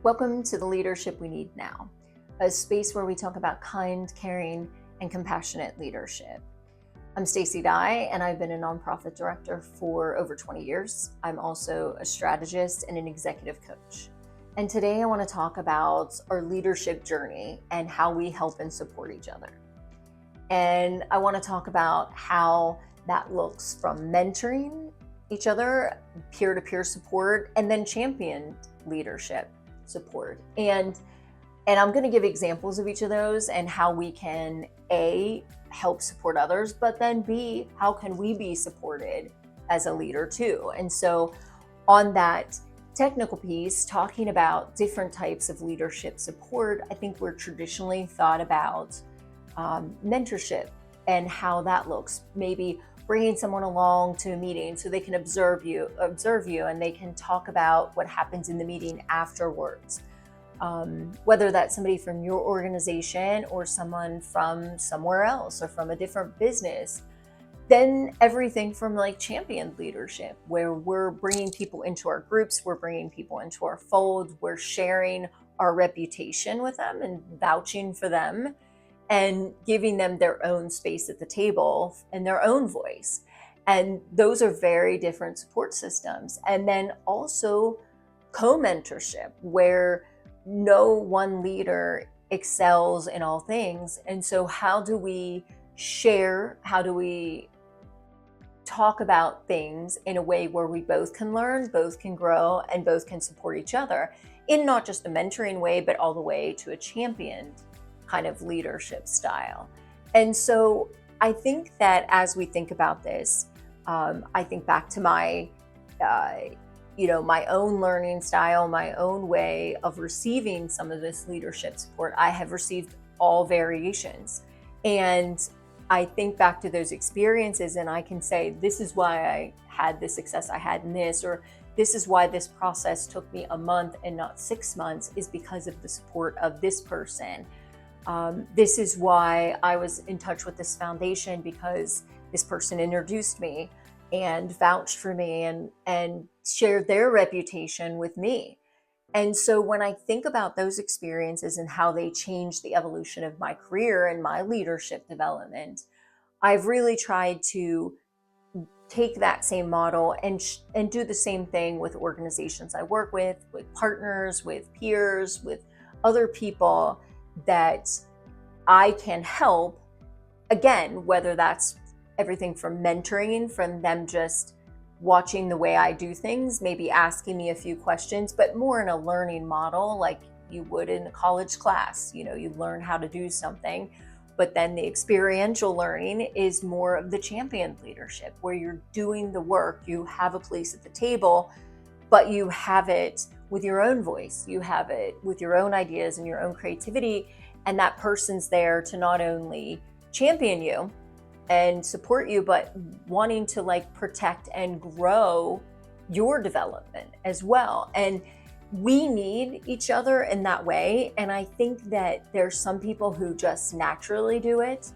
Welcome to the Leadership We Need Now, a space where we talk about kind, caring, and compassionate leadership. I'm Stacey Dye, and I've been a nonprofit director for over 20 years. I'm also a strategist and an executive coach. And today I want to talk about our leadership journey and how we help and support each other. And I want to talk about how that looks from mentoring each other, peer-to-peer support, and then championed leadership support. And I'm going to give examples of each of those and how we can A, help support others, but then B, how can we be supported as a leader too? And so on that technical piece, talking about different types of leadership support, I think we're traditionally thought about mentorship and how that looks. Maybe bringing someone along to a meeting so they can observe you, and they can talk about what happens in the meeting afterwards. Whether that's somebody from your organization or someone from somewhere else or from a different business. Then everything from like championed leadership, where we're bringing people into our groups, we're bringing people into our fold, we're sharing our reputation with them and vouching for them, and giving them their own space at the table and their own voice. And those are very different support systems. And then also co-mentorship, where no one leader excels in all things. And so how do we share? How do we talk about things in a way where we both can learn, both can grow, and both can support each other in not just a mentoring way, but all the way to a championed kind of leadership style. And so I think that as we think about this, I think back to my, my own learning style, my own way of receiving some of this leadership support. I have received all variations. And I think back to those experiences and I can say, this is why I had the success I had in this, or this is why this process took me a month and not 6 months, is because of the support of this person. This is why I was in touch with this foundation, because this person introduced me and vouched for me and shared their reputation with me. And so when I think about those experiences and how they changed the evolution of my career and my leadership development, I've really tried to take that same model and do the same thing with organizations I work with partners, with peers, with other people that I can help. Again, whether that's everything from mentoring, from them just watching the way I do things, maybe asking me a few questions, but more in a learning model like you would in a college class. You learn how to do something, but then the experiential learning is more of the championed leadership, where you're doing the work, you have a place at the table, but you have it with your own voice, you have it with your own ideas and your own creativity, and that person's there to not only champion you and support you, but wanting to like protect and grow your development as well. And we need each other in that way. And I think that there's some people who just naturally do it.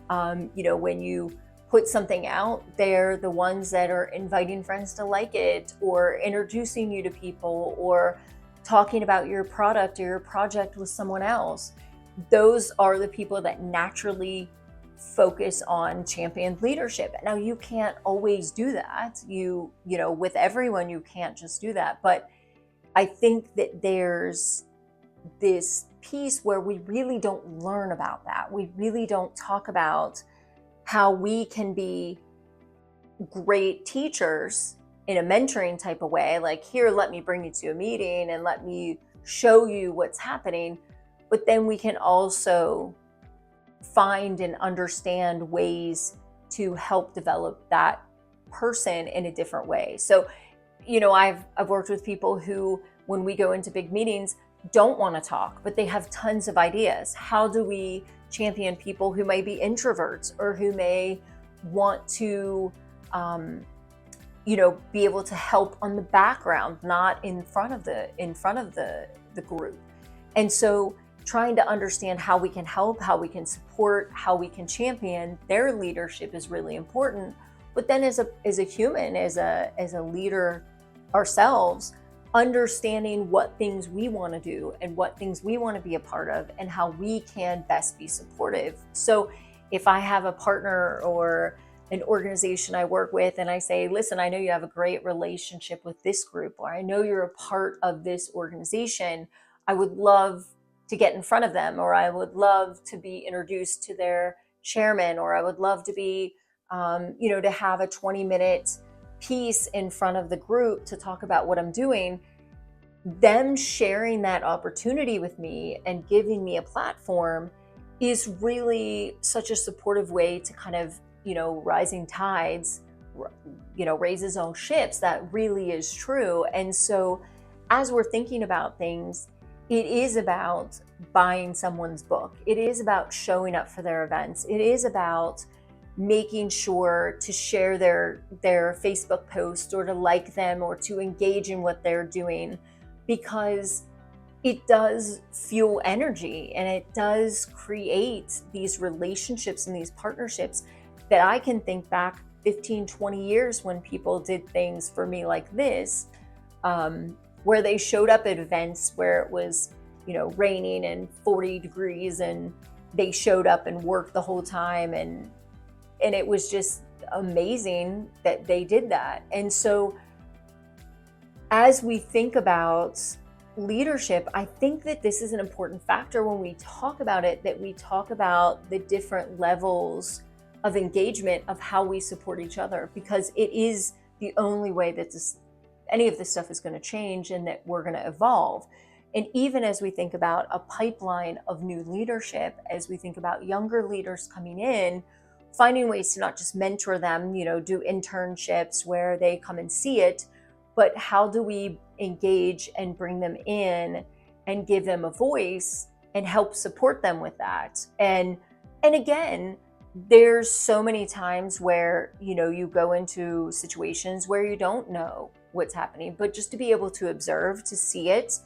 When you put something out, they're the ones that are inviting friends to like it, or introducing you to people, or talking about your product or your project with someone else. Those are the people that naturally focus on championed leadership. Now, you can't always do that. With everyone, you can't just do that. But I think that there's this piece where we really don't learn about that. We really don't talk about how we can be great teachers in a mentoring type of way. Like, here, let me bring you to a meeting and let me show you what's happening. But then we can also find and understand ways to help develop that person in a different way. So, I've worked with people who, when we go into big meetings, don't want to talk, but they have tons of ideas. How do we champion people who may be introverts, or who may want to, be able to help on the background, not in front of the group? And so trying to understand how we can help, how we can support, how we can champion their leadership is really important. But then as a human, as a leader ourselves, understanding what things we want to do and what things we want to be a part of and how we can best be supportive. So if I have a partner or an organization I work with and I say, listen, I know you have a great relationship with this group, or I know you're a part of this organization, I would love to get in front of them, or I would love to be introduced to their chairman, or I would love to be, to have a 20-minute piece in front of the group to talk about what I'm doing. Them sharing that opportunity with me and giving me a platform is really such a supportive way to kind of, rising tides, raises all ships. That really is true. And so as we're thinking about things, it is about buying someone's book. It is about showing up for their events. It is about making sure to share their Facebook post, or to like them, or to engage in what they're doing, because it does fuel energy and it does create these relationships and these partnerships that I can think back 15, 20 years when people did things for me like this, where they showed up at events where it was, raining and 40 degrees, and they showed up and worked the whole time. And it was just amazing that they did that. And so as we think about leadership, I think that this is an important factor when we talk about it, that we talk about the different levels of engagement of how we support each other, because it is the only way that any of this stuff is going to change and that we're going to evolve. And even as we think about a pipeline of new leadership, as we think about younger leaders coming in, finding ways to not just mentor them, do internships where they come and see it, but how do we engage and bring them in and give them a voice and help support them with that. And again, there's so many times where, you go into situations where you don't know what's happening, but just to be able to observe, to see it,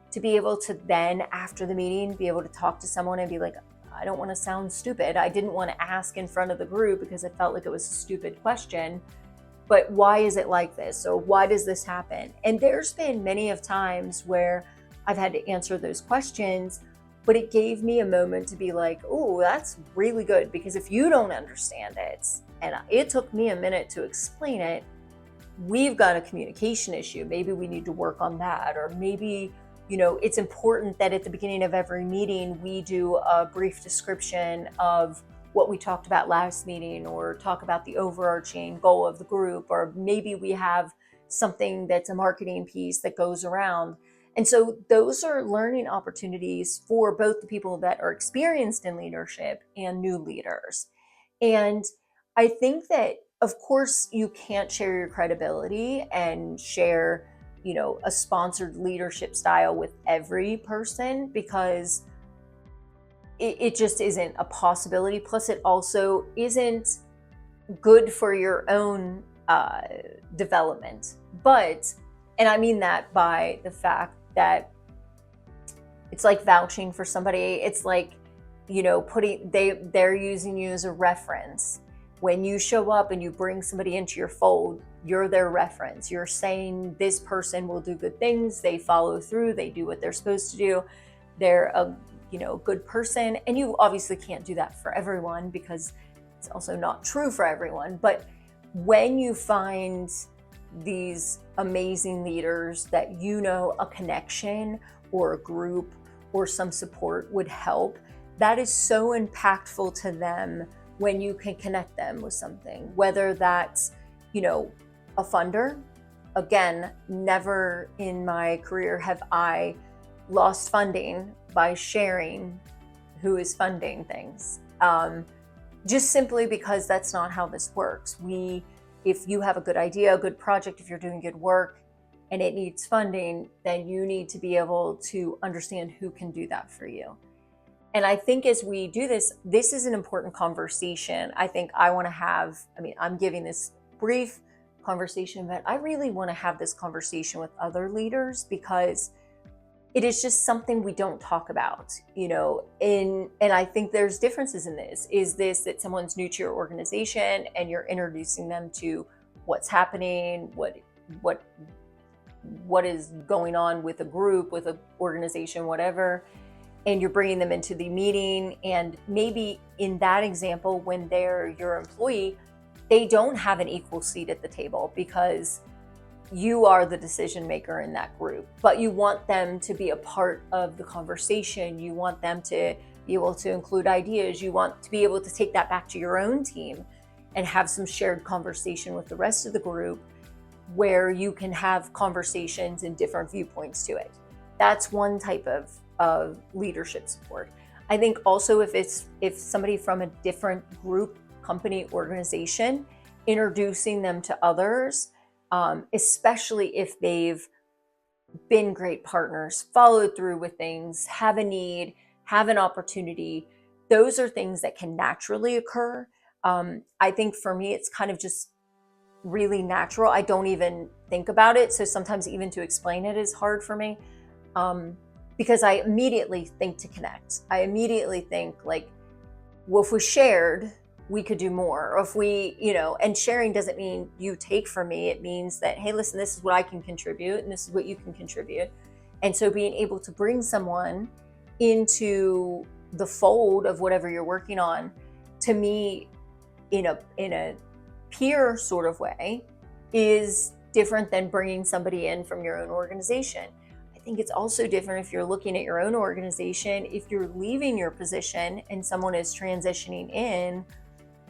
to be able to then after the meeting, be able to talk to someone and be like, I don't want to sound stupid. I didn't want to ask in front of the group because it felt like it was a stupid question, but why is it like this? So why does this happen? And there's been many of times where I've had to answer those questions, but it gave me a moment to be like, oh, that's really good, because if you don't understand it, and it took me a minute to explain it, we've got a communication issue. Maybe we need to work on that. Or maybe, it's important that at the beginning of every meeting, we do a brief description of what we talked about last meeting, or talk about the overarching goal of the group, or maybe we have something that's a marketing piece that goes around. And so those are learning opportunities for both the people that are experienced in leadership and new leaders. And I think that, of course, you can't share your credibility and share, a sponsored leadership style with every person, because it just isn't a possibility. Plus, it also isn't good for your own development. And I mean that by the fact that it's like vouching for somebody. It's like, they're using you as a reference. When you show up and you bring somebody into your fold, you're their reference. You're saying this person will do good things. They follow through. They do what they're supposed to do. They're a good person. And you obviously can't do that for everyone, because it's also not true for everyone. But when you find these amazing leaders that a connection or a group or some support would help, that is so impactful to them when you can connect them with something, whether that's, a funder. Again, never in my career have I lost funding by sharing who is funding things. Just simply because that's not how this works. If you have a good idea, a good project, if you're doing good work and it needs funding, then you need to be able to understand who can do that for you. And I think as we do this is an important conversation. I think I want to have, I'm giving this brief conversation, but I really want to have this conversation with other leaders, because it is just something we don't talk about, and I think there's differences in this. Is this that someone's new to your organization and you're introducing them to what's happening, what what is going on with a group, with an organization, whatever, and you're bringing them into the meeting. And maybe in that example, when they're your employee, they don't have an equal seat at the table because you are the decision maker in that group, but you want them to be a part of the conversation. You want them to be able to include ideas. You want to be able to take that back to your own team and have some shared conversation with the rest of the group where you can have conversations and different viewpoints to it. That's one type of leadership support. I think also if somebody from a different group, company, organization, introducing them to others, especially if they've been great partners, followed through with things, have a need, have an opportunity. Those are things that can naturally occur. I think for me, it's kind of just really natural. I don't even think about it. So sometimes even to explain it is hard for me, because I immediately think to connect. I immediately think like, well, if we shared, we could do more. Or if we, and sharing doesn't mean you take from me. It means that, hey, listen, this is what I can contribute and this is what you can contribute. And so being able to bring someone into the fold of whatever you're working on, to me, in a peer sort of way, is different than bringing somebody in from your own organization. I think it's also different if you're looking at your own organization. If you're leaving your position and someone is transitioning in,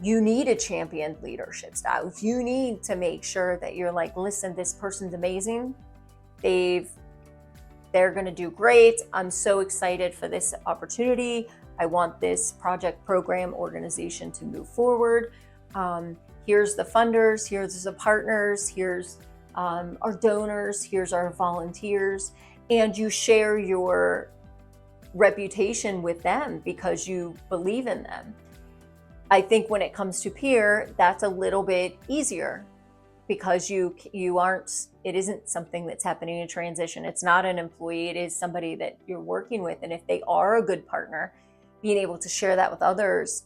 you need a championed leadership style. You need to make sure that you're like, listen, this person's amazing. They're going to do great. I'm so excited for this opportunity. I want this project, program, organization to move forward. Here's the funders, here's the partners, here's our donors, here's our volunteers. And you share your reputation with them because you believe in them. I think when it comes to peer, that's a little bit easier because you aren't, it isn't something that's happening in transition. It's not an employee, it is somebody that you're working with. And if they are a good partner, being able to share that with others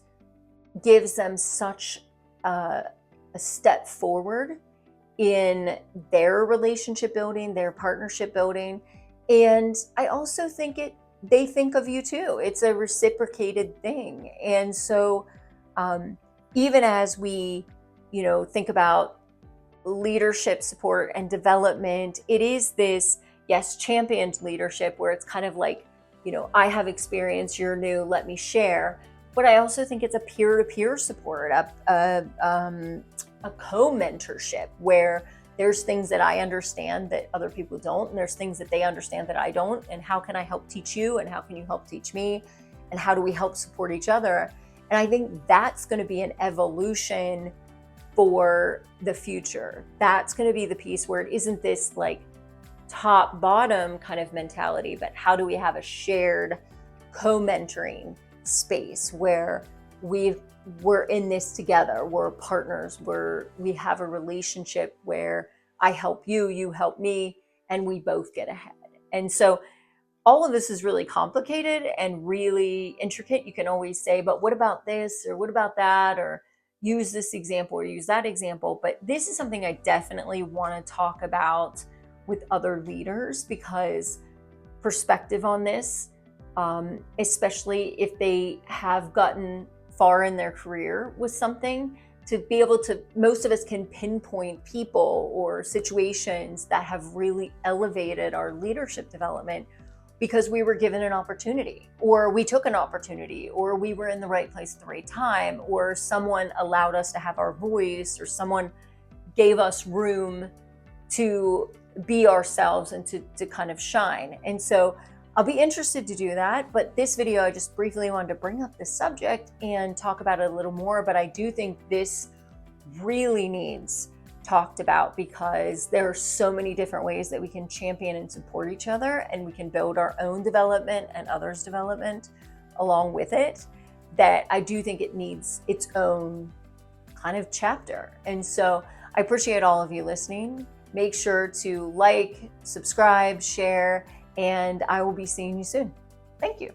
gives them such a step forward in their relationship building, their partnership building. And I also think they think of you too. It's a reciprocated thing. And so even as we, think about leadership support and development, it is this, yes, championed leadership where it's kind of like, I have experience, you're new, let me share. But I also think it's a peer-to-peer support, a co-mentorship where there's things that I understand that other people don't, and there's things that they understand that I don't. And how can I help teach you? And how can you help teach me? And how do we help support each other? And I think that's going to be an evolution for the future. That's going to be the piece where it isn't this like top bottom kind of mentality, but how do we have a shared co-mentoring space where we're in this together, we're partners, we have a relationship where I help you, you help me, and we both get ahead. And so all of this is really complicated and really intricate. You can always say, but what about this, or what about that, or use this example or use that example. But this is something I definitely want to talk about with other leaders, because perspective on this, especially if they have gotten far in their career with something, to be able to, most of us can pinpoint people or situations that have really elevated our leadership development because we were given an opportunity, or we took an opportunity, or we were in the right place at the right time, or someone allowed us to have our voice, or someone gave us room to be ourselves and to kind of shine. And so I'll be interested to do that. But this video, I just briefly wanted to bring up this subject and talk about it a little more. But I do think this really needs talked about, because there are so many different ways that we can champion and support each other, and we can build our own development and others' development along with it, that I do think it needs its own kind of chapter. And so I appreciate all of you listening. Make sure to like, subscribe, share, and I will be seeing you soon. Thank you.